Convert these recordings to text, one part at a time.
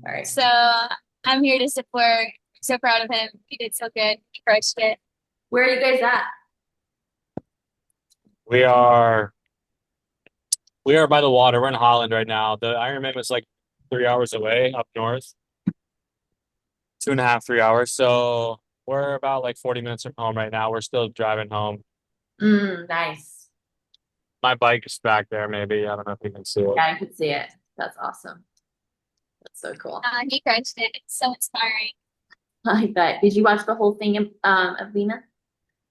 All right. So I'm here to support. So proud of him. He did so good. He crushed it. Where are you guys at? We are we are by the water. We're in Holland right now. The Ironman was like 3 hours away up north, 2.5, 3 hours. So we're about like 40 minutes from home right now. We're still driving home. Nice. My bike is back there, maybe. I don't know if you can see it. Yeah, I could see it. That's awesome. That's so cool. He crushed it. It's so inspiring. I bet. Did you watch the whole thing of Lena?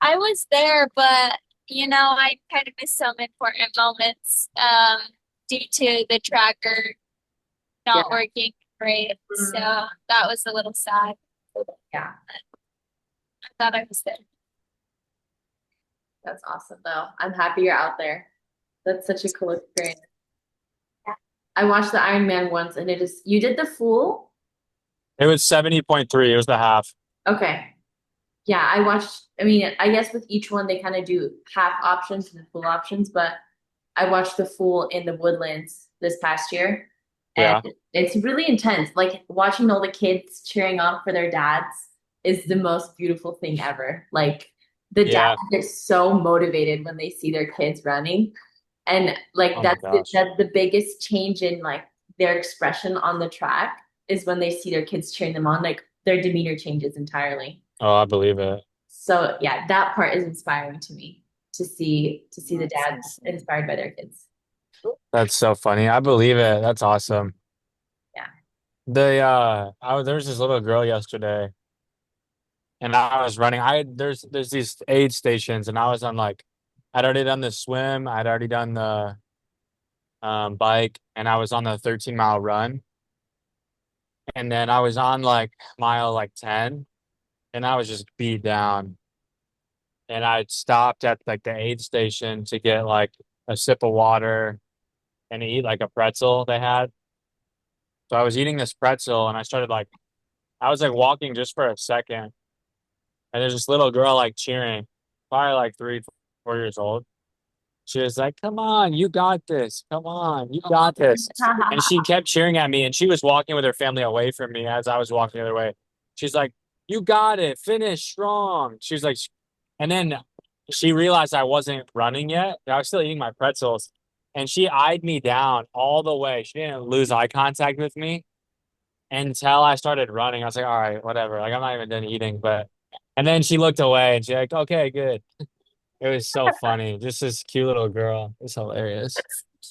I was there, but I kind of missed some important moments due to the tracker Yeah. not working great. So Mm, that was a little sad. yeah. I thought I was there. That's awesome though. I'm happy you're out there. That's such a cool experience. I watched the Iron Man once and it is you did the full? It was 70.3. It was the half. Okay. Yeah, I watched I mean, I guess with each one they kind of do half options and full options, but I watched the full in the Woodlands this past year, and Yeah. it's really intense. Like watching all the kids cheering on for their dads is the most beautiful thing ever. Like the dads Yeah. get so motivated when they see their kids running, and like Oh my gosh. that's the biggest change in like their expression on the track is when they see their kids cheering them on. Like their demeanor changes entirely. Oh, I believe it. So yeah, that part is inspiring to me to see the That's dads awesome. inspired by their kids. That's so funny. I believe it. That's awesome. Yeah. There was this little girl yesterday and I was running. There's these aid stations and I was on like I'd already done the swim, I'd already done the bike, and I was on the 13-mile run. And then I was on like mile like 10 and I was just beat down. And I stopped at like the aid station to get like a sip of water and eat like a pretzel they had. So I was eating this pretzel and I was like walking just for a second. And there's this little girl like cheering, probably like 3, 4 years old. She was like, "Come on, you got this. Come on, you got this." And she kept cheering at me, and she was walking with her family away from me as I was walking the other way. She's like, "You got it. Finish strong." She was like, and then she realized I wasn't running yet. I was still eating my pretzels, and she eyed me down all the way. She didn't lose eye contact with me until I started running. I was like, "All right, whatever. Like I'm not even done eating." But and then she looked away, and she's like, "Okay, good." It was so funny. Just this cute little girl. It's hilarious.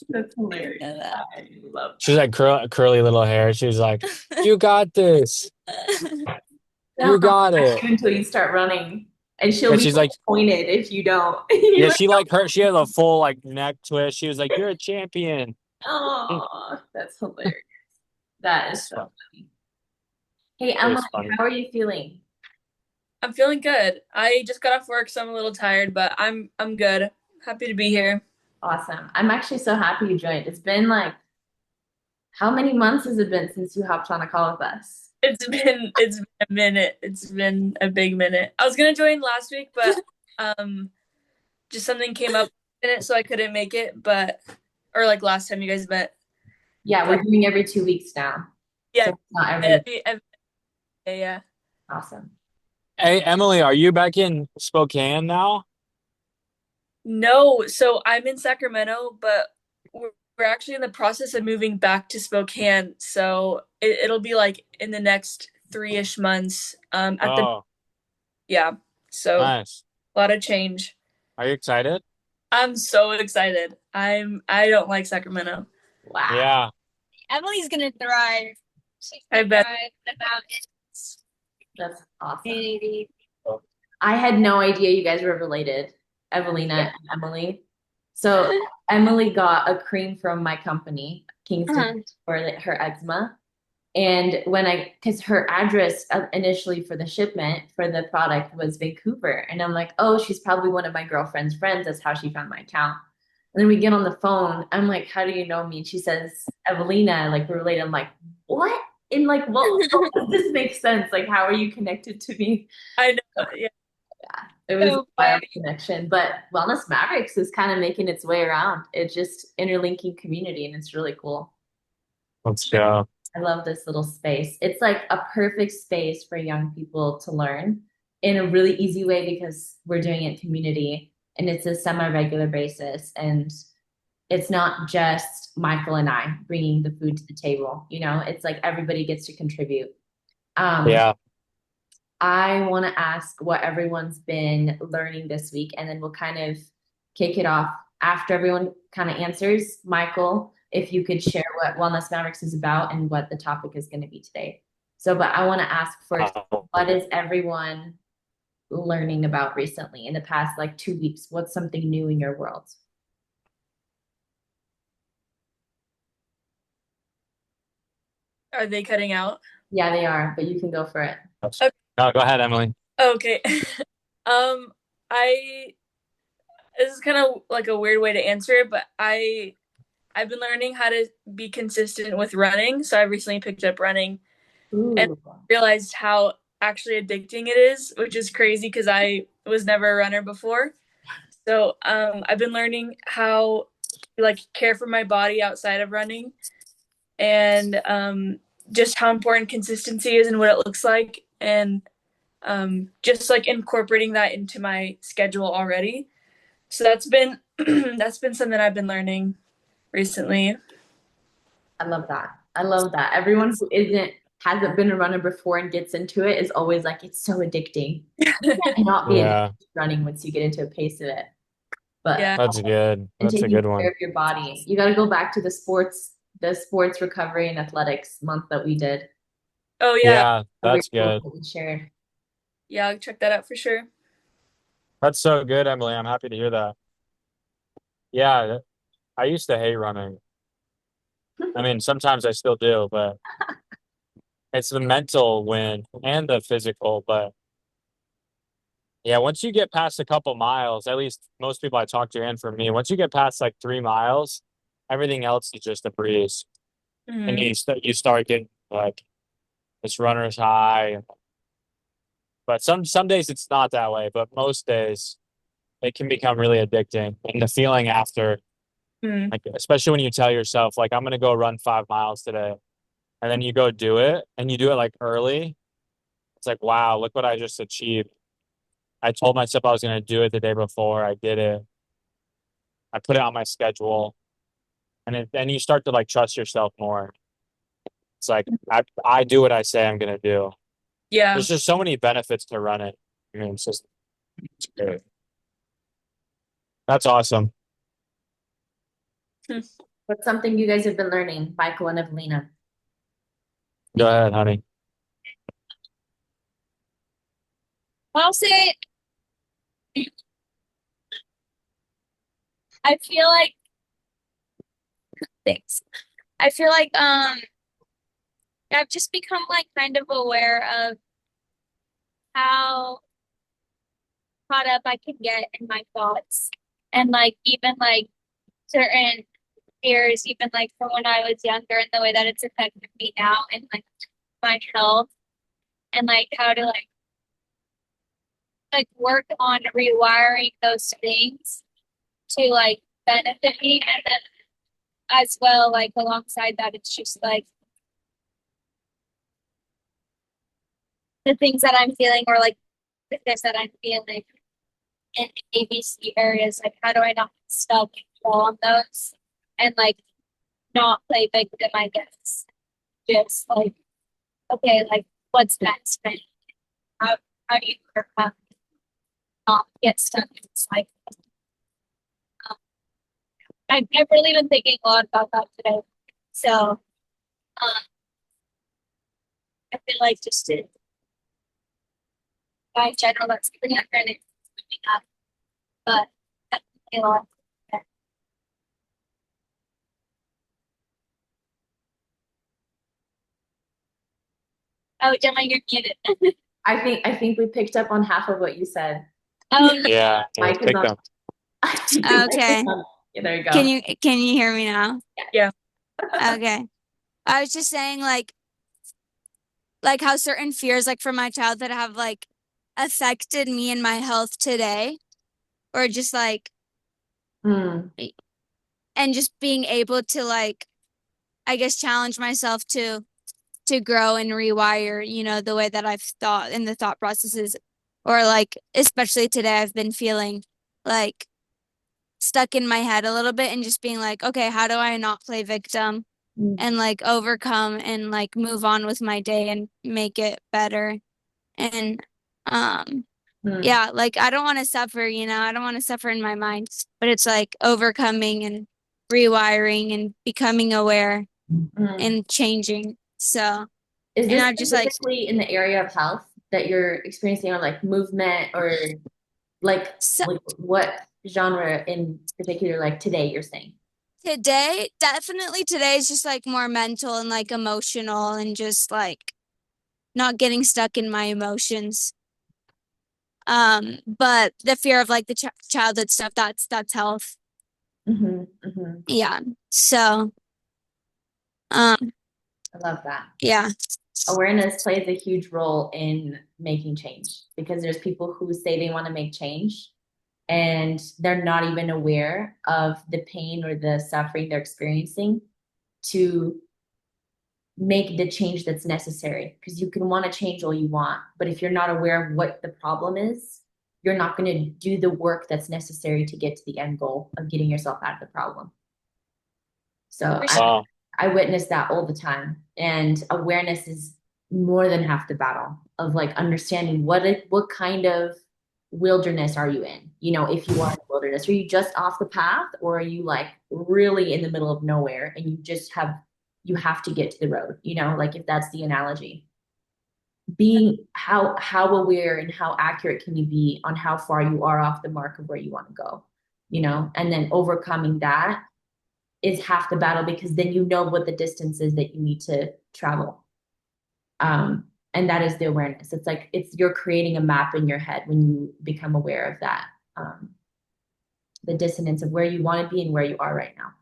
That's hilarious. Yeah, that. I love She's like curly little hair. She was like, "You got this. that. You got Catch it." you until you start running, and she'll And be she's like, disappointed if you don't. You're "Yeah." like, She like her. She has a full like neck twist. She was like, "You're a champion." It oh, that's hilarious. That is was so fun. funny. Hey, It Emily, was funny. how are you feeling? I'm feeling good. I just got off work, so I'm a little tired, but I'm good. Happy to be here. Awesome. I'm actually so happy you joined. It's been like, how many months has it been since you hopped on a call with us? It's been a minute. It's been a big minute. I was gonna join last week, but um just something came up in it, so I couldn't make it. But or like last time you guys met. Yeah, we're But doing every 2 weeks now. So yeah, it's not every yeah, yeah. awesome. Hey, Emily, are you back in Spokane now? No, so I'm in Sacramento, but we're actually in the process of moving back to Spokane. So it'll be like in the next 3-ish months. At the Oh, Yeah. So nice. a lot of change. Are you excited? I'm so excited. I don't like Sacramento. Wow. Yeah. Emily's gonna thrive. She's I gonna bet. thrive in the mountains. That's awesome. Maybe. I had no idea you guys were related, Evelina and Emily. So Emily got a cream from my company, Kingston, Uh-huh. for her eczema. And because her address initially for the shipment for the product was Vancouver. And I'm like, oh, she's probably one of my girlfriend's friends. That's how she found my account. And then we get on the phone. I'm like, how do you know me? And she says, Evelina, like we're related. I'm like, what? And like, well, does this make sense? Like, how are you connected to me? I know. Yeah. It was a So wild funny. connection. But Wellness Mavericks is kind of making its way around. It's just interlinking community and it's really cool. Let's go. I love this little space. It's like a perfect space for young people to learn in a really easy way because we're doing it community and it's a semi-regular basis. And it's not just Michael and I bringing the food to the table, it's like everybody gets to contribute. Um, Yeah. I want to ask what everyone's been learning this week, and then we'll kind of kick it off after everyone kind of answers. Michael, if you could share what Wellness Mavericks is about and what the topic is going to be today. So, but I want to ask first, what is everyone learning about recently in the past like 2 weeks? What's something new in your world? Are they cutting out? Yeah, they are, but you can go for it. Okay. No, go ahead, Emily. Okay. I this is kind of like a weird way to answer it, but I've been learning how to be consistent with running. So I recently picked up running and Ooh. realized how actually addicting it is, which is crazy because I was never a runner before. So I've been learning how to like care for my body outside of running, and just how important consistency is and what it looks like, and just like incorporating that into my schedule already. So that's been that's been something I've been learning recently. I love that. I love that. Everyone who hasn't been a runner before and gets into it is always like, it's so addicting. Not be Yeah, addicted to running once you get into a pace of it. But Yeah. that's good. and That's a taking good care one. of your body. You got to go back to the sports recovery and athletics month that we did. Oh yeah. Yeah, A that's ritual good. that we shared. Yeah, I'll check that out for sure. That's so good, Emily. I'm happy to hear that. Yeah, I used to hate running. I mean, sometimes I still do, but it's the mental win and the physical. But yeah, once you get past a couple miles, at least most people I talk to, and for me, once you get past like 3 miles, everything else is just a breeze. And Mhm. you start getting like this runner's high. But some days it's not that way, but most days it can become really addicting. And the feeling after, Mhm. like especially when you tell yourself, like, I'm gonna go run 5 miles today, and then you go do it and you do it like early, it's like, wow, look what I just achieved. I told myself I was gonna do it the day before, I did it. I put it on my schedule. And then you start to like trust yourself more. It's like I do what I say I'm gonna do. Yeah. There's just so many benefits to running. I mean, it's great. That's awesome. Hmm. What's something you guys have been learning, Michael and Evelina? Go ahead, honey. I'll say I feel like thanks. I feel like I've just become like kind of aware of how caught up I can get in my thoughts, and like even like certain fears, even like from when I was younger, and the way that it's affected me now and like my health, and like how to like work on rewiring those things to like benefit me, and then as well like alongside that it's just like the things that I'm feeling, or like the things that I'm feeling in ABC areas, like how do I not get stuck and fall on those and like not play victim, I guess. Just like, okay, like what's next? And how how do you overcome, not get stuck in this cycle? Um, I've really been thinking a lot about that today. So I feel like just in general that's something I'm trying to keep up. But definitely a lot. Oh, Gemma, you're muted. I think we picked up on half of what you said. Oh, Yeah, Mike is take on. them. okay. Yeah, there you go. Can you hear me now? Yeah. Okay. I was just saying like how certain fears like from my childhood have like affected me and my health today, or just like Hmm. and just being able to like I guess challenge myself to to grow and rewire, the way that I've thought and the thought processes. Or like, especially today, I've been feeling like stuck in my head a little bit and just being like, okay, how do I not play victim Mm, and like overcome and like move on with my day and make it better? And um mm, yeah, like I don't want to suffer, I don't want to suffer in my mind, but it's like overcoming and rewiring and becoming aware mm. and changing. So, Is and this I'm just like, specifically in the area of health that you're experiencing, or like movement, or like so like what genre in particular, like today you're saying? today, definitely today is just like more mental and like emotional and just like not getting stuck in my emotions. But the fear of like the childhood stuff, that's health. Hmm, hmm. Yeah. So, um, I love that. yeah. Awareness plays a huge role in making change because there's people who say they want to make change and they're not even aware of the pain or the suffering they're experiencing to make the change that's necessary. Because you can want to change all you want, but if you're not aware of what the problem is, you're not going to do the work that's necessary to get to the end goal of getting yourself out of the problem. So For sure. Wow. I witness that all the time. And awareness is more than half the battle of like understanding what kind of wilderness are you in? If you are in the wilderness, are you just off the path, or are you like really in the middle of nowhere and you have to get to the road, like if that's the analogy. Being how aware and how accurate can you be on how far you are off the mark of where you want to go, and then overcoming that is half the battle because then you know what the distance is that you need to travel. And that is the awareness. It's like you're creating a map in your head when you become aware of that, the dissonance of where you want to be and where you are right now.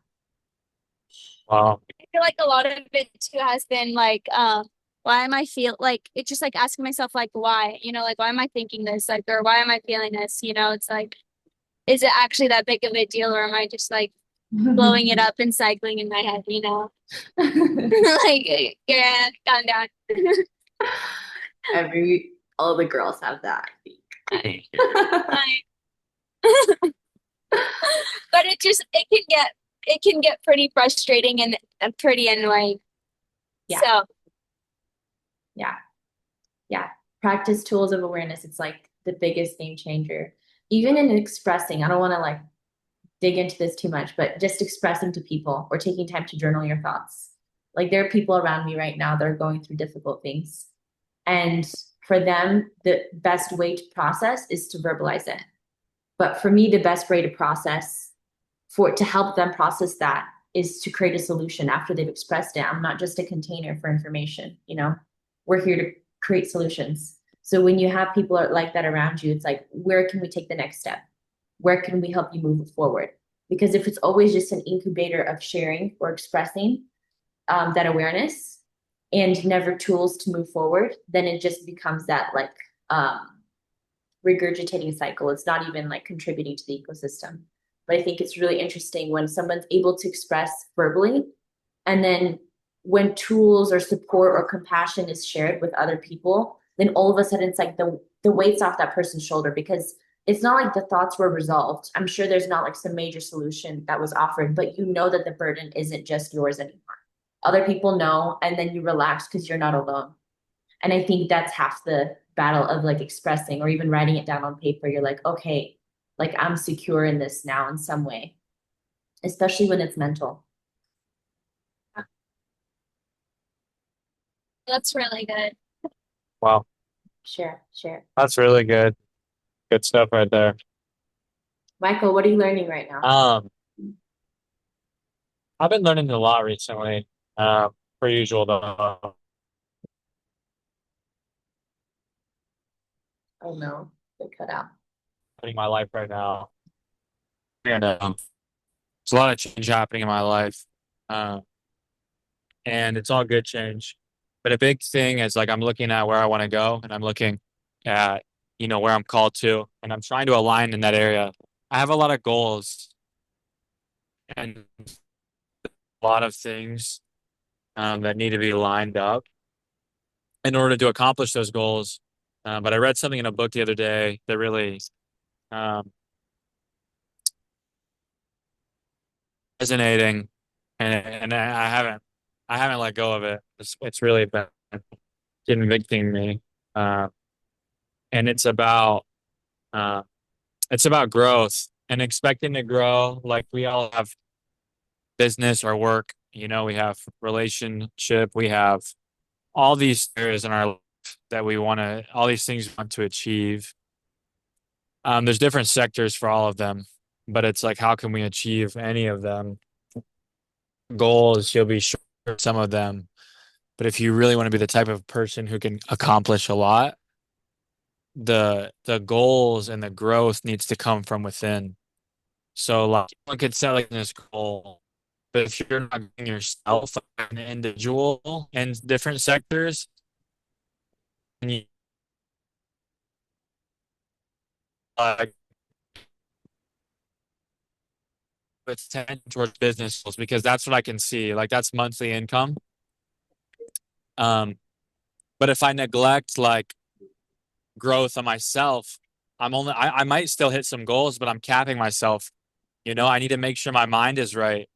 Wow. I feel like a lot of it too has been like, why am I feel like it's just like asking myself like why, like why am I thinking this? Like or why am I feeling this? It's like, is it actually that big of a deal or am I just like blowing it up and cycling in my head? Like, yeah, calm down. All the girls have that, I think. I- but it can get pretty frustrating and pretty annoying. Yeah, So yeah, yeah. Practice tools of awareness. It's like the biggest game changer. Even in expressing, I don't want to like dig into this too much, but just expressing to people or taking time to journal your thoughts. Like there are people around me right now that are going through difficult things. And for them, the best way to process is to verbalize it. But for me, the best way to process to help them process that is to create a solution after they've expressed it. I'm not just a container for information. We're here to create solutions. So when you have people like that around you, it's like, where can we take the next step? Where can we help you move forward? Because if it's always just an incubator of sharing or expressing that awareness and never tools to move forward, then it just becomes that like regurgitating cycle. It's not even like contributing to the ecosystem. But I think it's really interesting when someone's able to express verbally, and then when tools or support or compassion is shared with other people, then all of a sudden it's like the weight's off that person's shoulder because it's not like the thoughts were resolved. I'm sure there's not like some major solution that was offered, but you know that the burden isn't just yours anymore. Other people know, and then you relax because you're not alone. And I think that's half the battle of like expressing or even writing it down on paper. You're like, okay, like I'm secure in this now in some way, especially when it's mental. that's really good. Wow. Share, share. That's really good. Good stuff right there. Michael, what are you learning right now? Um, I've been learning a lot recently. Per usual though, Oh no, they cut out. in my life right now. And there's a lot of change happening in my life. Um, and it's all good change. But a big thing is like I'm looking at where I want to go and I'm looking at, where I'm called to, and I'm trying to align in that area. I have a lot of goals and a lot of things that need to be lined up. in order to accomplish those goals. But I read something in a book the other day that really um, resonating, and I haven't let go of it. It's really been convicting me, uh, and uh, it's about growth and expecting to grow. Like we all have business or work, you know, we have relationship, we have all these areas in our life that we want to, all these things we want to achieve. There's different sectors for all of them, but it's like, how can we achieve any of them? Goals, you'll be sure of some of them, but if you really want to be the type of person who can accomplish a lot, the goals and the growth needs to come from within. So like one could set like this goal, but if you're not being yourself like an individual in different sectors, and you like it's tend towards business goals because that's what I can see. Like that's monthly income. Um, but if I neglect like growth on myself, I might still hit some goals, but I'm capping myself. You know, I need to make sure my mind is right.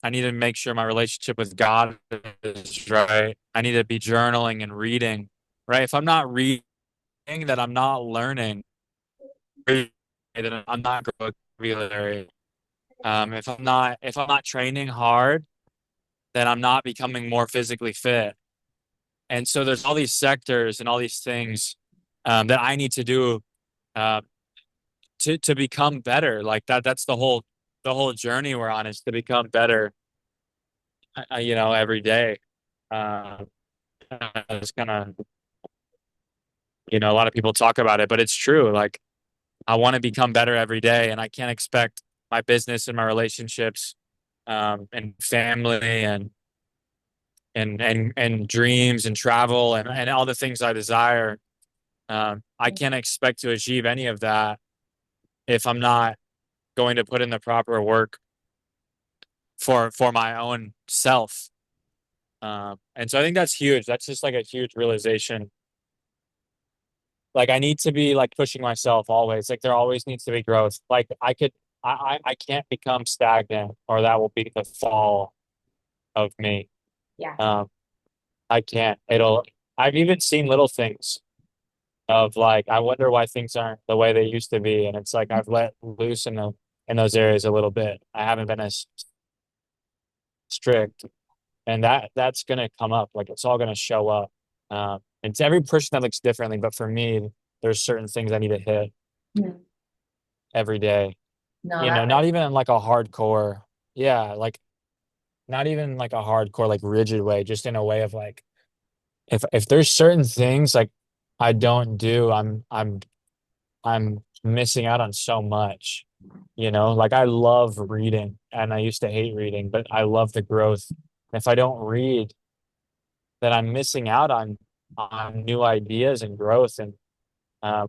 I need to make sure my relationship with God is right. I need to be journaling and reading, right? If I'm not reading, that I'm not learning, then I'm not growing vocabulary. If I'm not training hard, then I'm not becoming more physically fit. And so there's all these sectors and all these things that I need to do uh, to become better. Like that. That's the whole journey we're on is to become better. You know, every day. Uh, it's kind of you know a lot of people talk about it, but it's true. Like I want to become better every day, and I can't expect my business and my relationships and family and dreams and travel and all the things I desire. I can't expect to achieve any of that if I'm not going to put in the proper work for my own self. And so I think that's huge. That's just like a huge realization. Like I need to be like pushing myself always. Like there always needs to be growth. Like I can't become stagnant or that will be the fall of me. Yeah. I can't. I've even seen little things of like I wonder why things aren't the way they used to be, and it's like I've let loose in those areas a little bit. I haven't been as strict, and that's gonna come up. Like it's all gonna show up. And to every person that looks differently, but for me, there's certain things I need to hit Hmm. every day. No, You know, that not makes even like a hardcore, yeah, like not even like a hardcore, like rigid way, just in a way of like if there's certain things like I don't do, I'm missing out on so much. You know, like I love reading and I used to hate reading, but I love the growth. If I don't read, then I'm missing out on new ideas and growth and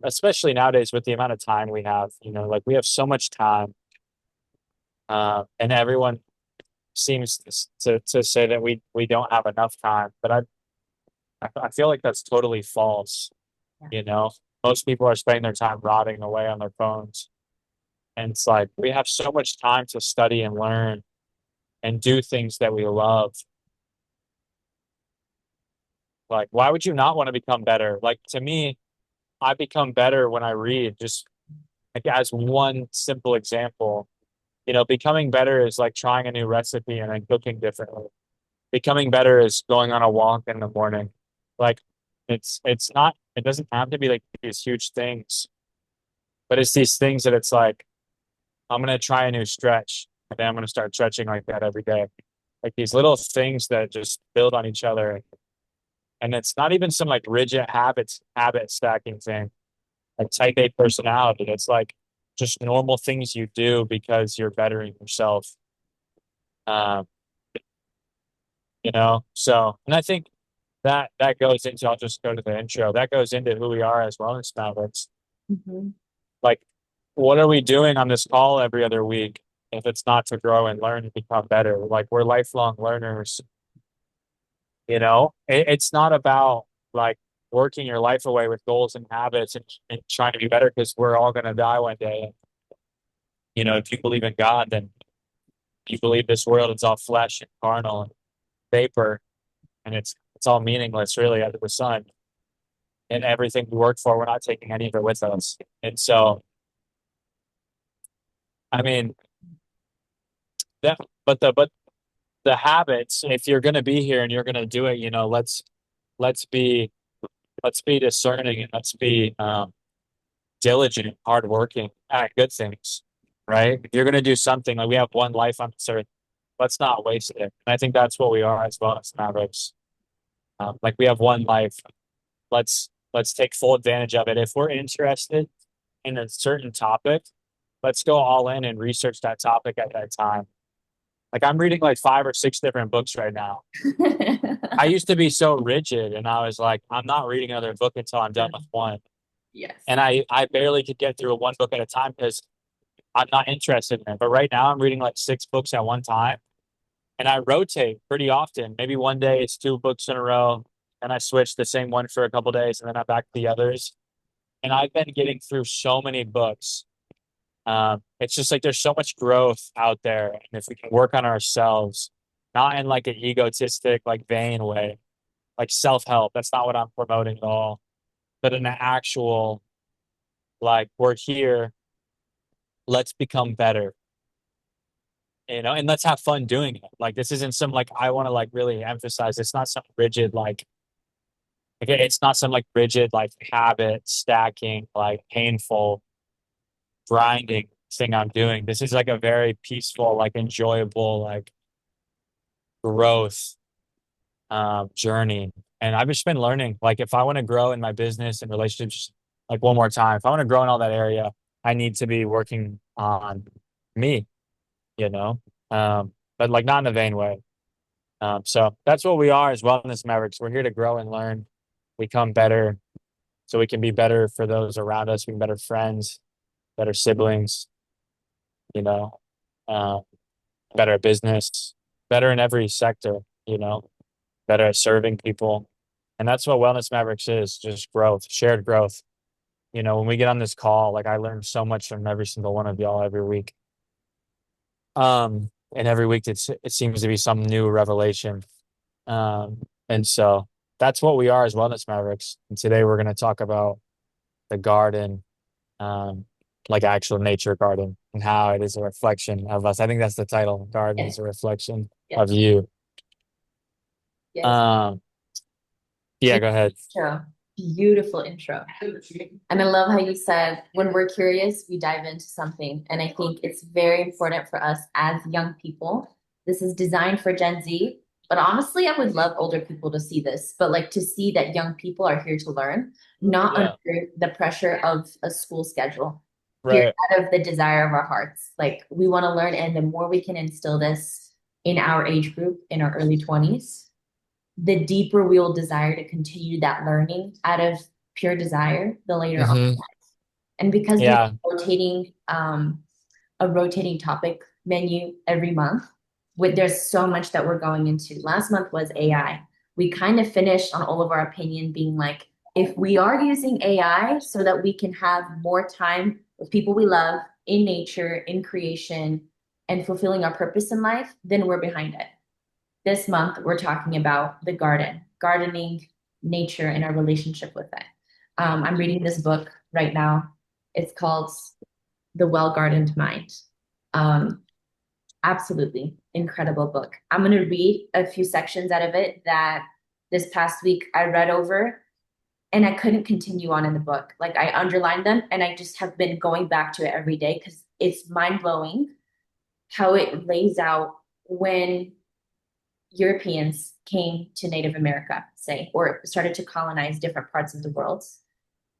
especially nowadays with the amount of time we have, you know, like we have so much time and everyone seems to say that we don't have enough time, but I feel like that's totally false. yeah. You know, most people are spending their time rotting away on their phones. And it's like we have so much time to study and learn and do things that we love. Like, why would you not want to become better? Like, to me, I become better when I read, just like as one simple example. You know, becoming better is like trying a new recipe and then cooking differently. Becoming better is going on a walk in the morning. Like, it's not, it doesn't have to be like these huge things, but it's these things that it's like, I'm gonna try a new stretch, and then I'm gonna start stretching like that every day. Like these little things that just build on each other. And it's not even some like rigid habit stacking thing, like type A personality. It's like just normal things you do because you're bettering yourself. Um, you know, so and I think that goes into I'll just go to the intro. That goes into who we are as wellness mavericks. Mhm. Like, what are we doing on this call every other week if it's not to grow and learn and become better? Like we're lifelong learners. You know, it's not about like working your life away with goals and habits and trying to be better because we're all going to die one day. And, if you believe in God, then you believe this world is all flesh and carnal and vapor, and it's all meaningless really under the sun. And everything we work for, we're not taking any of it with us. And so, I mean, that, but the habits, if you're going to be here and you're going to do it, let's be let's be discerning and let's be diligent, hardworking at good things, right? If you're going to do something, like we have one life on this earth, let's not waste it. And I think that's what we are as well as Mavericks. Like we have one life. Let's take full advantage of it. If we're interested in a certain topic, let's go all in and research that topic at that time. Like I'm reading like 5 or 6 different books right now. I used to be so rigid and I was like, I'm not reading another book until I'm done with one. Yes. And I barely could get through one book at a time because I'm not interested in it. But right now I'm reading like 6 books at one time. And I rotate pretty often. Maybe one day it's 2 books in a row, and I switch the same one for a couple days, and then I'm back to the others. And I've been getting through so many books. It's just like there's so much growth out there, and if we can work on ourselves, not in like an egotistic, like vain way, like self-help. That's not what I'm promoting at all, but in an actual, like we're here, let's become better. And let's have fun doing it. Like this isn't some like I want to like really emphasize. It's not some rigid like it's not some like rigid like habit stacking like painful grinding thing I'm doing. This is like a very peaceful like enjoyable like growth journey. And I've just been learning like if I want to grow in my business and relationships like one more time, if I want to grow in all that area, I need to be working on me, you know. But like not in a vain way. So that's what we are as Wellness Mavericks. We're here to grow and learn, become better, so we can be better for those around us, be better friends, better siblings, you know, uh, better at business, better in every sector, better at serving people. And that's what Wellness Mavericks is, just growth, shared growth. When we get on this call, like I learn so much from every single one of y'all every week. And every week it seems to be some new revelation. And so that's what we are as Wellness Mavericks. And today we're going to talk about the garden, um, like actual nature garden and how it is a reflection of us. I think that's the title. Garden Yes. is a reflection Yes. of you. Yes. Yeah, go ahead. Intro. Beautiful intro. And I love how you said when we're curious, we dive into something. And I think it's very important for us as young people. This is designed for Gen Z, but honestly, I would love older people to see this, but like to see that young people are here to learn, not Yeah. under the pressure of a school schedule. Here Right. out of the desire of our hearts. Like we want to learn, and the more we can instill this in our age group in our early 20s, the deeper we will desire to continue that learning out of pure desire the later on. Hmm. And because we have Yeah. a rotating topic menu every month, there's so much that we're going into. Last month was AI. We kind of finished on all of our opinion being like, if we are using AI so that we can have more time with people we love in nature, in creation, and fulfilling our purpose in life, then we're behind it. This month, we're talking about the garden, gardening, nature, and our relationship with it. I'm reading this book right now. It's called The Well Gardened Mind. Um, Absolutely incredible book. I'm going to read a few sections out of it that this past week I read over and I couldn't continue on in the book. Like I underlined them and I just have been going back to it every day because it's mind blowing how it lays out when Europeans came to Native America, say, or started to colonize different parts of the world.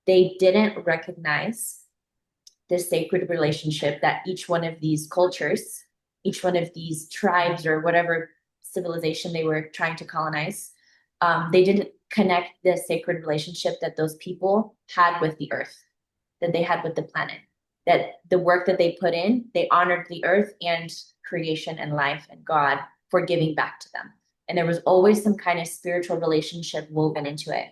They didn't recognize the sacred relationship that each one of these cultures, each one of these tribes or whatever civilization they were trying to colonize, they didn't connect the sacred relationship that those people had with the earth, that they had with the planet, that the work that they put in, they honored the earth and creation and life and God for giving back to them. And there was always some kind of spiritual relationship woven into it.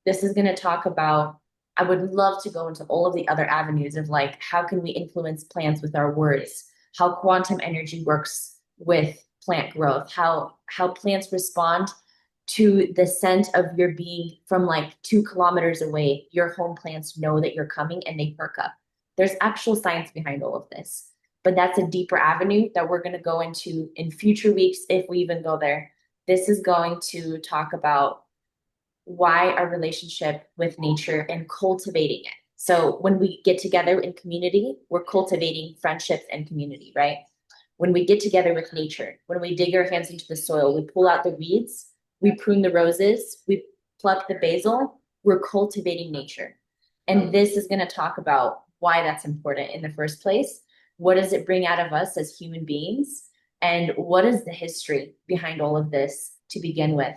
This is going to talk about, I would love to go into all of the other avenues of like, how can we influence plants with our words? How quantum energy works with plant growth, how plants respond to the scent of your being from like 2 kilometers away. Your home plants know that you're coming and they perk up. There's actual science behind all of this, but that's a deeper avenue that we're going to go into in future weeks if we even go there. This is going to talk about why our relationship with nature and cultivating it. So when we get together in community, we're cultivating friendships and community, right? When we get together with nature, when we dig our hands into the soil, we pull out the weeds, we prune the roses, we pluck the basil, we're cultivating nature. And this is going to talk about why that's important in the first place. What does it bring out of us as human beings? And what is the history behind all of this to begin with?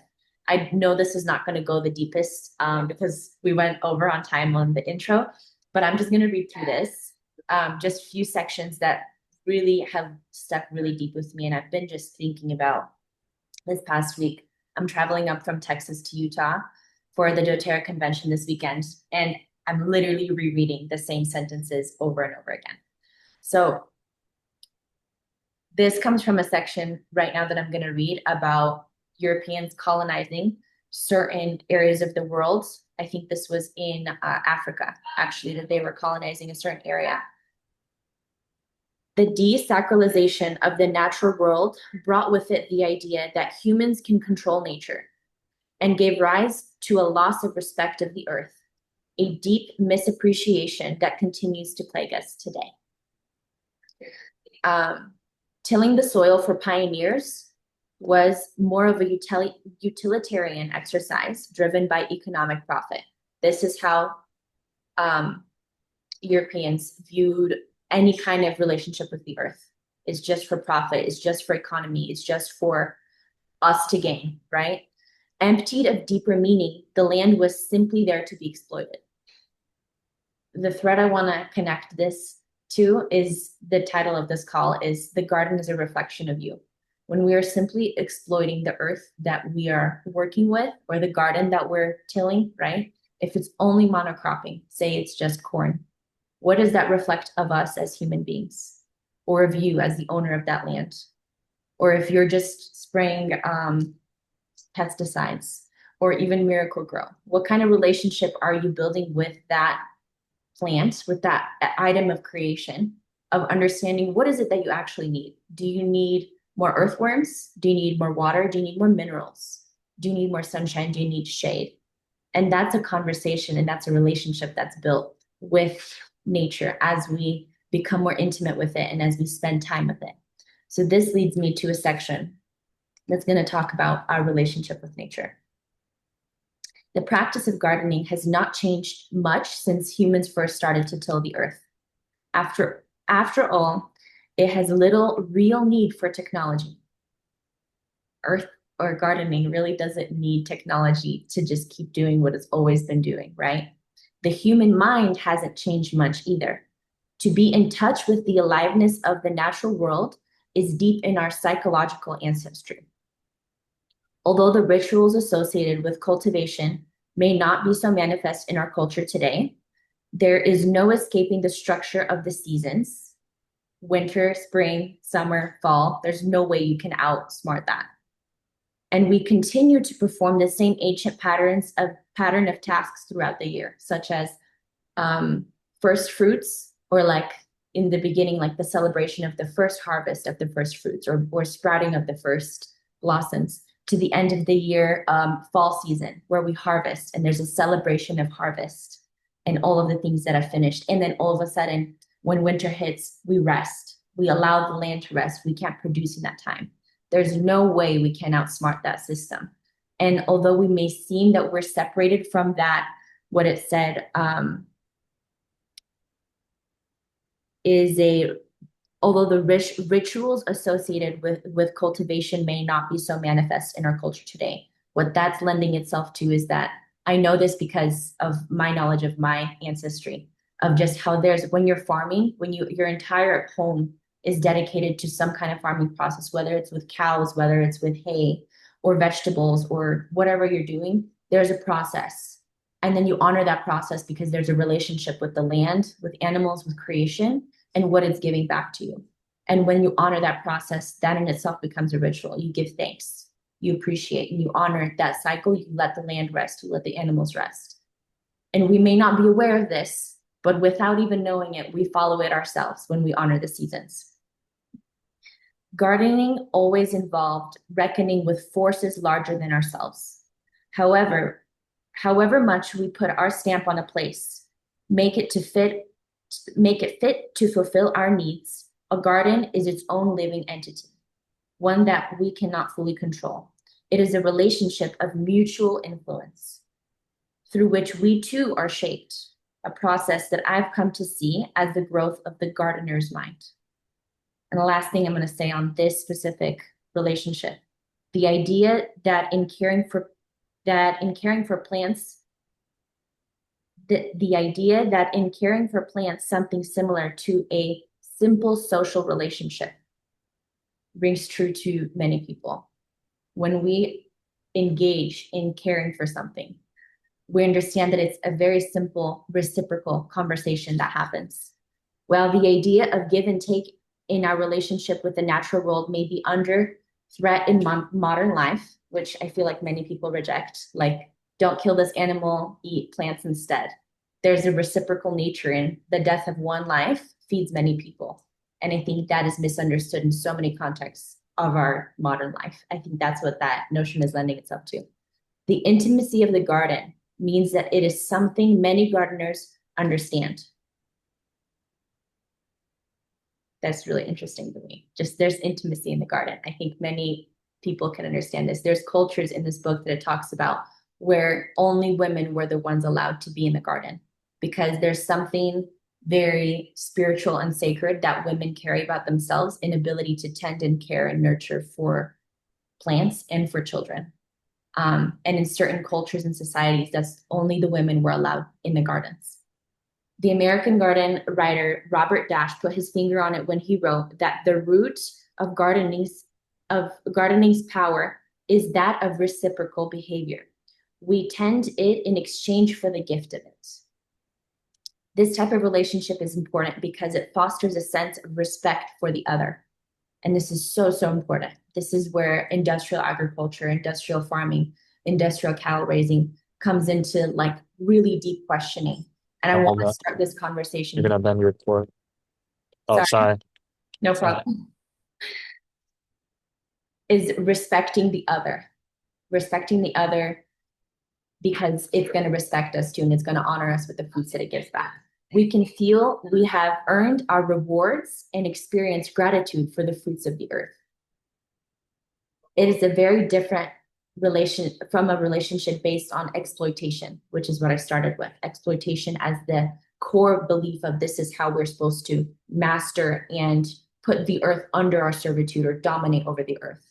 I know this is not going to go the deepest because we went over on time on the intro, but I'm just going to read through this. Just a few sections that really have stuck really deep with me. And I've been just thinking about this past week. I'm traveling up from Texas to Utah for the doTERRA convention this weekend. And I'm literally rereading the same sentences over and over again. So this comes from a section right now that I'm going to read about Europeans colonizing certain areas of the world. I think this was in Africa, actually, that they were colonizing a certain area. The desacralization of the natural world brought with it the idea that humans can control nature and gave rise to a loss of respect of the earth, a deep misappreciation that continues to plague us today. Tilling the soil for pioneers was more of a utilitarian exercise driven by economic profit. This is how Europeans viewed any kind of relationship with the earth. It's just for profit, it's just for economy, it's just for us to gain, right? Emptied of deeper meaning, the land was simply there to be exploited. The thread I want to connect this to is the title of this call is "The Garden is a Reflection of You." When we are simply exploiting the earth that we are working with or the garden that we're tilling, right? If it's only monocropping, say it's just corn, what does that reflect of us as human beings or of you as the owner of that land? Or if you're just spraying pesticides or even Miracle-Gro, what kind of relationship are you building with that plant, with that item of creation, of understanding what is it that you actually need? Do you need more earthworms? Do you need more water? Do you need more minerals? Do you need more sunshine? Do you need shade? And that's a conversation and that's a relationship that's built with nature as we become more intimate with it and as we spend time with it. So this leads me to a section that's going to talk about our relationship with nature. The practice of gardening has not changed much since humans first started to till the earth. After all, it has little real need for technology. Earth or gardening really doesn't need technology to just keep doing what it's always been doing, right? The human mind hasn't changed much either. To be in touch with the aliveness of the natural world is deep in our psychological ancestry. Although the rituals associated with cultivation may not be so manifest in our culture today, there is no escaping the structure of the seasons. Winter, spring, summer, fall, there's no way you can outsmart that. And we continue to perform the same ancient pattern of tasks throughout the year, such as first fruits, or like in the beginning, like the celebration of the first harvest of the first fruits, or sprouting of the first blossoms, to the end of the year, fall season, where we harvest, and there's a celebration of harvest and all of the things that have finished. And then all of a sudden, when winter hits, we rest. We allow the land to rest. We can't produce in that time. There's no way we can outsmart that system. And although we may seem that we're separated from that, what it said although the rituals associated with cultivation may not be so manifest in our culture today, what that's lending itself to is that I know this because of my knowledge of my ancestry, of just how when you're farming, when your entire home is dedicated to some kind of farming process, whether it's with cows, whether it's with hay or vegetables or whatever you're doing, there's a process. And then you honor that process because there's a relationship with the land, with animals, with creation, and what it's giving back to you. And when you honor that process, that in itself becomes a ritual. You give thanks, you appreciate, and you honor that cycle. You let the land rest, you let the animals rest. And we may not be aware of this, but without even knowing it, we follow it ourselves when we honor the seasons. Gardening always involved reckoning with forces larger than ourselves. However much we put our stamp on a place, make it fit to fulfill our needs, a garden is its own living entity, one that we cannot fully control. It is a relationship of mutual influence through which we too are shaped, a process that I've come to see as the growth of the gardener's mind. And the last thing I'm going to say on this specific relationship, the idea that in caring for plants, the idea that in caring for plants, something similar to a simple social relationship rings true to many people. When we engage in caring for something, we understand that it's a very simple reciprocal conversation that happens. While the idea of give and take in our relationship with the natural world may be under threat in modern life, which I feel like many people reject, like don't kill this animal, eat plants instead. There's a reciprocal nature in the death of one life feeds many people. And I think that is misunderstood in so many contexts of our modern life. I think that's what that notion is lending itself to. The intimacy of the garden means that it is something many gardeners understand. That's really interesting to me. Just there's intimacy in the garden. I think many people can understand this. There's cultures in this book that it talks about where only women were the ones allowed to be in the garden because there's something very spiritual and sacred that women carry about themselves, an ability to tend and care and nurture for plants and for children. And in certain cultures and societies, that's only the women were allowed in the gardens. The American garden writer Robert Dash put his finger on it when he wrote that the root of gardening's power is that of reciprocal behavior. We tend it in exchange for the gift of it. This type of relationship is important because it fosters a sense of respect for the other. And this is so, so important. This is where industrial agriculture, industrial farming, industrial cattle raising comes into like really deep questioning. And I want to start this conversation. You're gonna bend your cord. Oh, sorry. No problem. Is respecting the other. Respecting the other because it's going to respect us too, and it's going to honor us with the fruits that it gives back. We can feel we have earned our rewards and experience gratitude for the fruits of the earth. It is a very different relation from a relationship based on exploitation, which is what I started with. Exploitation as the core belief of this is how we're supposed to master and put the earth under our servitude or dominate over the earth.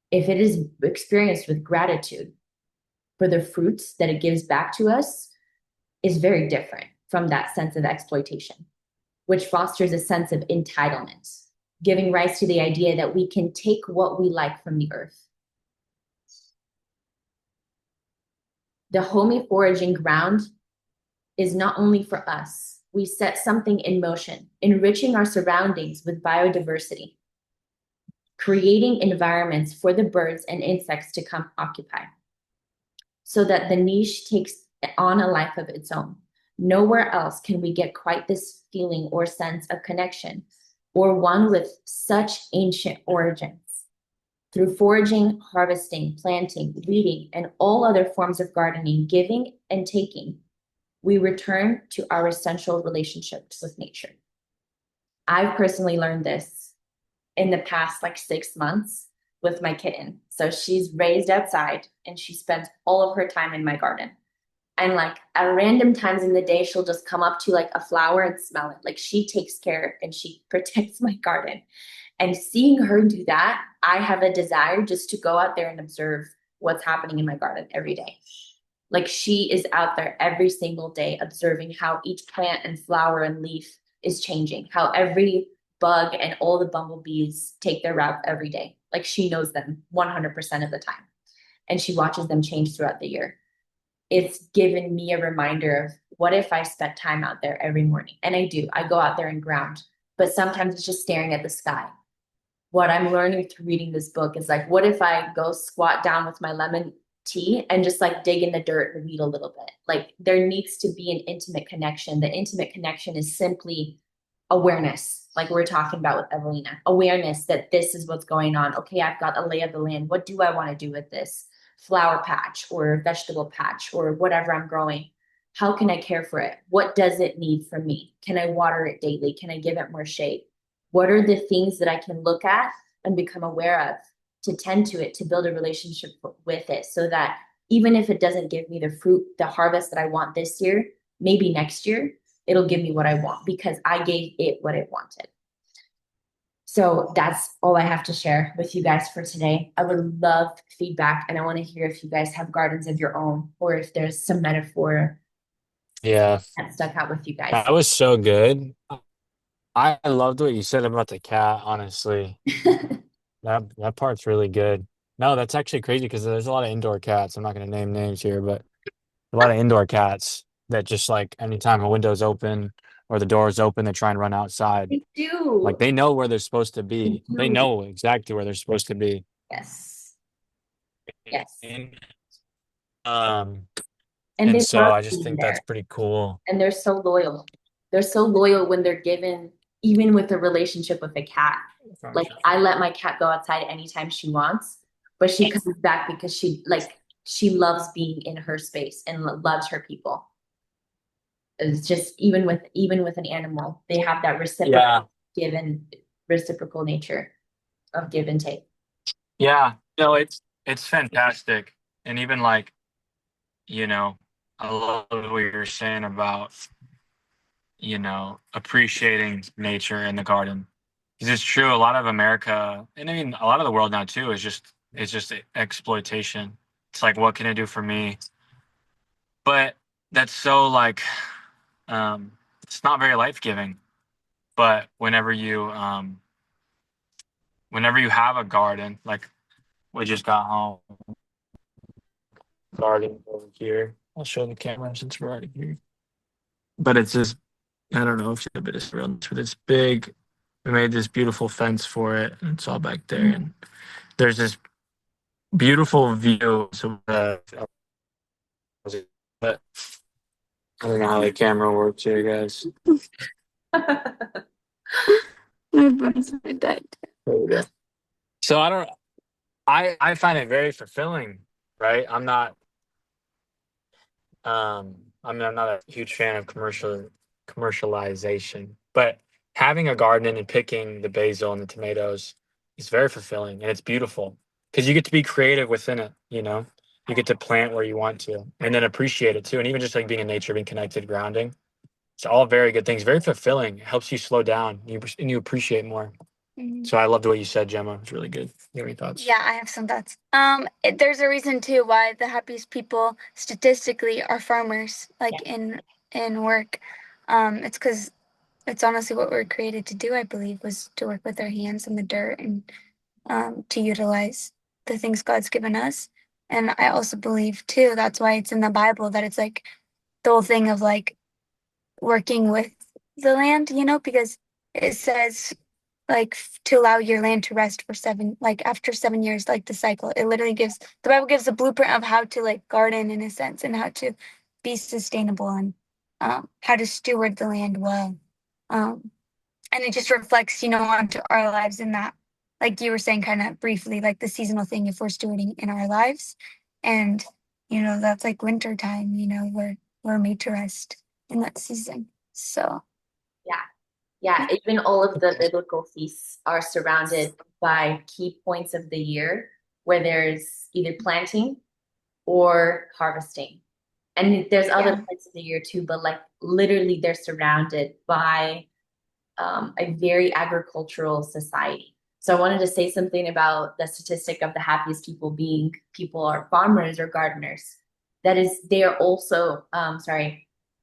If it is experienced with gratitude for the fruits that it gives back to us, is very different from that sense of exploitation, which fosters a sense of entitlement, giving rise to the idea that we can take what we like from the earth. The homey foraging ground is not only for us. We set something in motion, enriching our surroundings with biodiversity, creating environments for the birds and insects to come occupy, so that the niche takes on a life of its own. Nowhere else can we get quite this feeling or sense of connection, or one with such ancient origins. Through foraging, harvesting, planting, weeding, and all other forms of gardening, giving and taking, we return to our essential relationships with nature. I've personally learned this in the past 6 months with my kitten. So she's raised outside and she spends all of her time in my garden. And at random times in the day, she'll just come up to a flower and smell it. She takes care and she protects my garden. And seeing her do that, I have a desire just to go out there and observe what's happening in my garden every day. She is out there every single day observing how each plant and flower and leaf is changing, how every bug and all the bumblebees take their route every day. She knows them 100% of the time. And she watches them change throughout the year. it's given me a reminder of what if I spent time out there every morning? And I do. I go out there and ground, but sometimes it's just staring at the sky. What I'm learning through reading this book is like, what if I go squat down with my lemon tea and just like dig in the dirt and read a little bit? Like there needs to be an intimate connection. The intimate connection is simply awareness, like we're talking about with Evelina, awareness that this is what's going on. Okay, I've got a lay of the land. What do I want to do with this flower patch or vegetable patch or whatever I'm growing? How can I care for it? What does it need from me? Can I water it daily? Can I give it more shade? What are the things that I can look at and become aware of to tend to it, to build a relationship with it so that even if it doesn't give me the fruit, the harvest that I want this year, maybe next year, it'll give me what I want because I gave it what it wanted. So that's all I have to share with you guys for today. I would love feedback and I want to hear if you guys have gardens of your own or if there's some metaphor Yeah, that stuck out with you guys. that was so good. I loved what you said about the cat, honestly. That part's really good. No, that's actually crazy because there's a lot of indoor cats. I'm not going to name names here, but a lot of indoor cats that just like anytime a window's open or the door is open, they try and run outside. They do. Like they know where they're supposed to They be. They do. know exactly where they're supposed to be. Yes. Yes. And, And and they so love I just being think that's there. pretty cool. And they're so loyal. They're so loyal when they're given, even with a relationship with a cat. Like I let my cat go outside anytime she wants, but she comes back because she loves being in her space and loves her people. It's just even with an animal, they have that Yeah. reciprocal nature of give and take. Yeah. No, it's fantastic. And even like, you know, I love what you're saying about, appreciating nature in the garden. Because it's true, a lot of America, and I mean a lot of the world now too, is just exploitation. It's like, what can it do for me? But that's so like, it's not very life-giving. But whenever you have a garden, like we just got home, garden over here. I'll show the camera since we're already here. But it's just, I don't know if you have a bit of real, but it's big. We made this beautiful fence for it, and it's all back there. And there's this beautiful view. So, but I don't know how the camera works here, guys. My brains are dead. There we go. So I find it very fulfilling, right? I'm not a huge fan of commercialization, but having a garden and picking the basil and the tomatoes is very fulfilling and it's beautiful because you get to be creative within it, You get to plant where you want to and then appreciate it too. And even just like being in nature, being connected, grounding, it's all very good things, very fulfilling. It helps you slow down and you appreciate more. So I loved what you said, Gemma. It's really good. You have any thoughts? Yeah, I have some thoughts. There's a reason too why the happiest people statistically are farmers, like in work. It's because it's honestly what we're created to do. I believe was to work with our hands in the dirt and to utilize the things God's given us. And I also believe too that's why it's in the Bible that it's like the whole thing of like working with the land, because it says like to allow your land to rest for after 7 years, like the cycle. It literally the Bible gives a blueprint of how to like garden in a sense and how to be sustainable and how to steward the land well. And it just reflects, onto our lives in that, like you were saying kind of briefly, like the seasonal thing if we're stewarding in our lives. And, that's like winter time, we're made to rest in that season. So Yeah, even all of the biblical feasts are surrounded by key points of the year where there's either planting or harvesting. And there's other points of the year too, but like literally they're surrounded by a very agricultural society. So I wanted to say something about the statistic of the happiest people are farmers or gardeners. That is, they are also,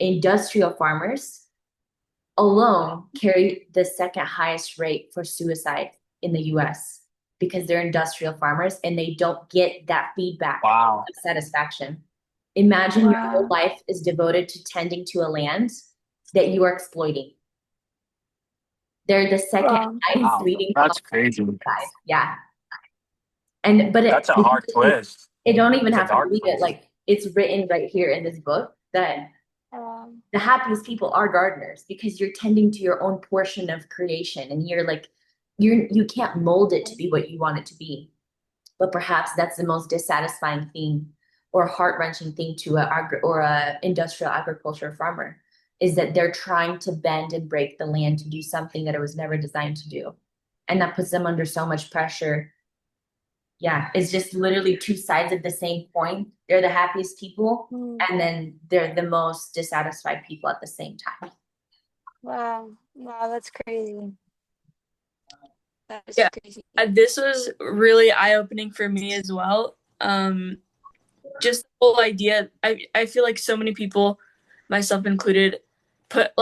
industrial farmers alone carry the second highest rate for suicide in the US because they're industrial farmers and they don't get that feedback Wow. of satisfaction. Imagine your whole Wow. life is devoted to tending to a land that you are exploiting. They're the second Wow. highest Wow, leading that's cost crazy. five. Yeah. And but That's a hard twist. it don't even It's a have to dark believe it. twist. Like it's written right here in this book that the happiest people are gardeners because you're tending to your own portion of creation and you're like you can't mold it to be what you want it to be. But perhaps that's the most dissatisfying thing or heart-wrenching thing to a industrial agriculture farmer is that they're trying to bend and break the land to do something that it was never designed to do. And that puts them under so much pressure. Yeah, it's just literally two sides of the same coin. They're the happiest people, Mm. and then they're the most dissatisfied people at the same time. Wow. Wow, that's crazy. That is Yeah. crazy. This was really eye-opening for me as well. Just the whole idea. I feel like so many people, myself included, put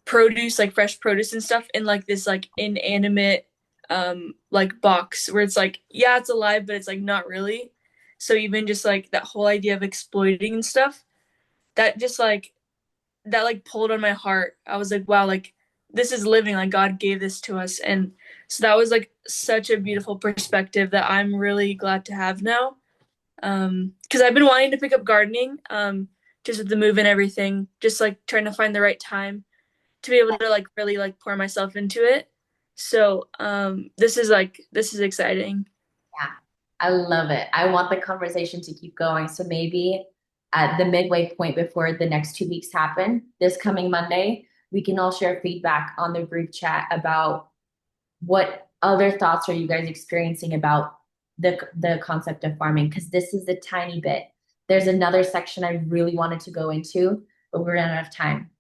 produce, like fresh produce and stuff, in like this like inanimate like box where it's like, yeah, it's alive, but it's like not really. So even just like that whole idea of exploiting and stuff, that just like that like pulled on my heart. I was like, wow, like this is living, like God gave this to us. And so that was like such a beautiful perspective that I'm really glad to have now. Because I've been wanting to pick up gardening, just with the move and everything, just like trying to find the right time to be able to like really like pour myself into it. So this is exciting. Yeah, I love it. I want the conversation to keep going. So maybe at the midway point before the next 2 weeks happen, this coming Monday, we can all share feedback on the group chat about what other thoughts are you guys experiencing about the concept of farming? Because this is a tiny bit. There's another section I really wanted to go into, but we're out of time.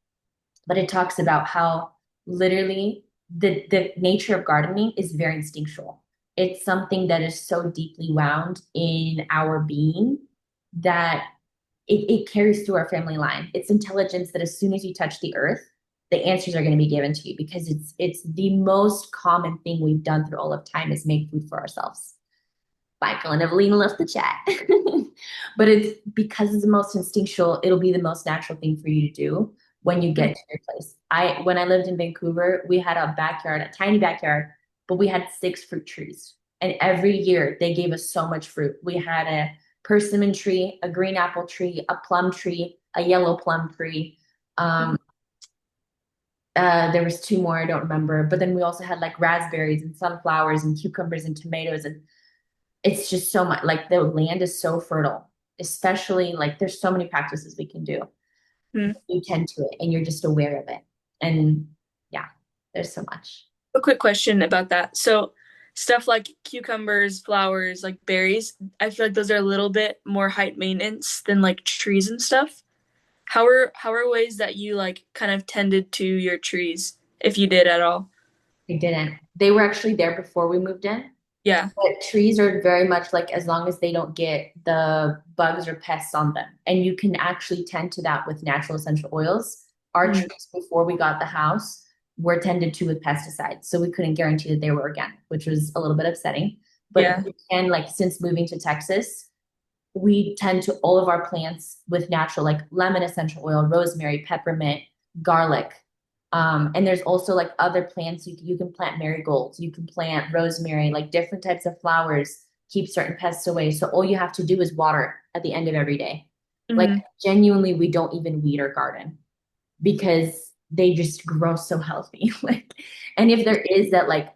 But it talks about how literally the nature of gardening is very instinctual. It's something that is so deeply wound in our being that it carries through our family line. It's intelligence that as soon as you touch the earth, the answers are going to be given to you because it's the most common thing we've done through all of time is make food for ourselves. Michael and Evelina left the chat. But it's because it's the most instinctual, it'll be the most natural thing for you to do when you get to your place. When I lived in Vancouver, we had a backyard, a tiny backyard, but we had 6 fruit trees. And every year they gave us so much fruit. We had a persimmon tree, a green apple tree, a plum tree, a yellow plum tree. Um, there was two more I don't remember, but then we also had like raspberries and sunflowers and cucumbers and tomatoes, and it's just so much. Like the land is so fertile, especially like there's so many practices we can do. Hmm. You tend to it, and you're just aware of it, and yeah, there's so much. A quick question about that. So stuff like cucumbers, flowers, like berries, I feel like those are a little bit more height maintenance than like trees and stuff. How are ways that you like kind of tended to your trees, if you did at all? They didn't. They were actually there before we moved in. Yeah. But trees are very much like as long as they don't get the bugs or pests on them. And you can actually tend to that with natural essential oils. Our Mhm. trees before we got the house were tended to with pesticides. So we couldn't guarantee that they were organic, which was a little bit upsetting. Yeah. But you can, like, since moving to Texas, we tend to all of our plants with natural, like lemon essential oil, rosemary, peppermint, garlic. And there's also like other plants. You can plant marigolds, you can plant rosemary, like different types of flowers, keep certain pests away. So all you have to do is water at the end of every day. Like Hmm. genuinely, we don't even weed our garden because they just grow so healthy. Like, and if there is that like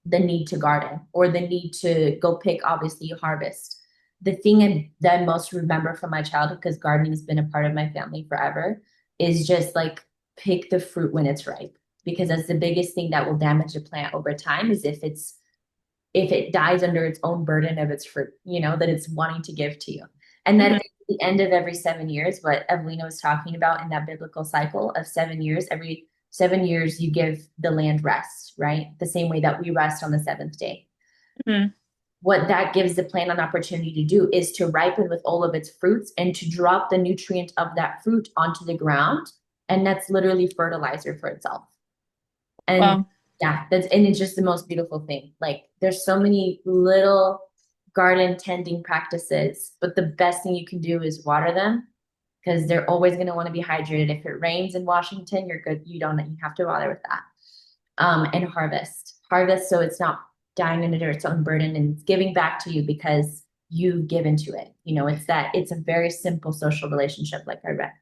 the need to garden or the need to go pick, obviously you harvest. The thing that I most remember from my childhood, because gardening has been a part of my family forever, is just like pick the fruit when it's ripe. Because that's the biggest thing that will damage a plant over time is if it dies under its own burden of its fruit, that it's wanting to give to you. And that Hmm. at the end of every 7 years, what Evelina was talking about in that biblical cycle of 7 years, every 7 years you give the land rest, right? The same way that we rest on the seventh day. Hmm. What that gives the plant an opportunity to do is to ripen with all of its fruits and to drop the nutrient of that fruit onto the ground. And that's literally fertilizer for itself. And Wow. yeah, and it's just the most beautiful thing. Like there's so many little garden tending practices, but the best thing you can do is water them because they're always going to want to be hydrated. If it rains in Washington, you're good. You have to bother with that. And harvest so it's not dying under its own burden and it's giving back to you because you've given to it. It's a very simple social relationship, like I read.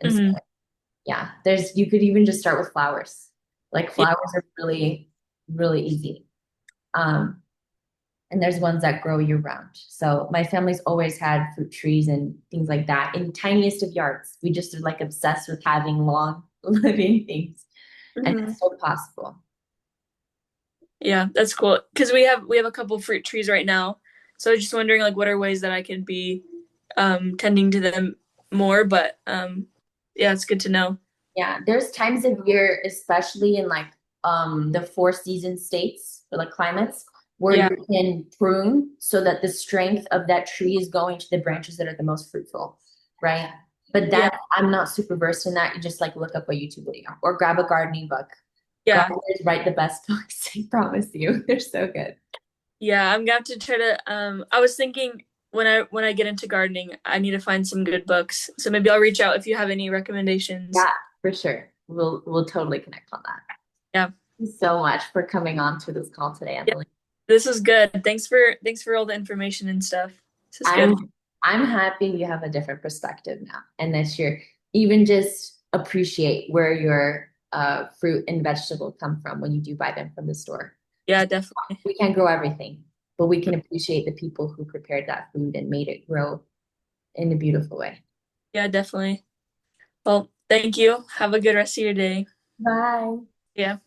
And so, Mhm. yeah, you could even just start with flowers. Like Yeah. flowers are really, really easy. And there's ones that grow year round. So my family's always had fruit trees and things like that in tiniest of yards. We just are like obsessed with having long living things, and Mhm. it's so possible. Yeah, that's cool. Because we have a couple fruit trees right now. So I was just wondering like what are ways that I can be tending to them more, but yeah, it's good to know. Yeah, there's times of year, especially in like the four season states or like climates, where Yeah. you can prune so that the strength of that tree is going to the branches that are the most fruitful, right? But Yeah. I'm not super versed in that. You just like look up a YouTube video or grab a gardening book. Yeah. Gardeners write the best books, I promise you. They're so good. Yeah, I'm gonna have to try to I was thinking when I get into gardening, I need to find some good books. So maybe I'll reach out if you have any recommendations. Yeah, for sure. We'll totally connect on that. Yeah. Thank you so much for coming on to this call today, Yeah. Emily. This was good. Thanks for all the information and stuff. This is good. I'm happy you have a different perspective now, and that you're even just appreciate where your fruit and vegetable come from when you do buy them from the store. Yeah, definitely. We can't grow everything, but we can appreciate the people who prepared that food and made it grow in a beautiful way. Yeah, definitely. Well, thank you. Have a good rest of your day. Bye. Yeah.